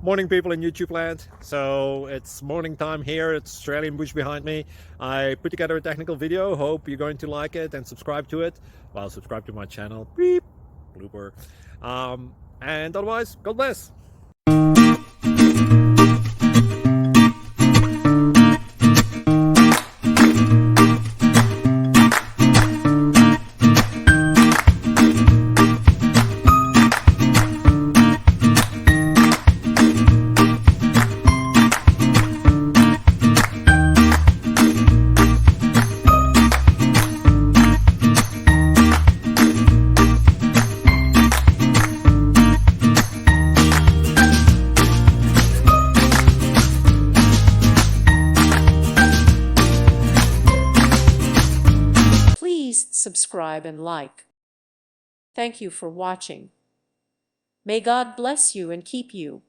Morning, people in YouTube land. So it's morning time here. It's Australian bush behind me. I put together a technical video. Hope you're going to like it and subscribe to it. Well, subscribe to my channel. Beep, blooper. And otherwise, God bless. Please subscribe and like. Thank you for watching. May God bless you and keep you.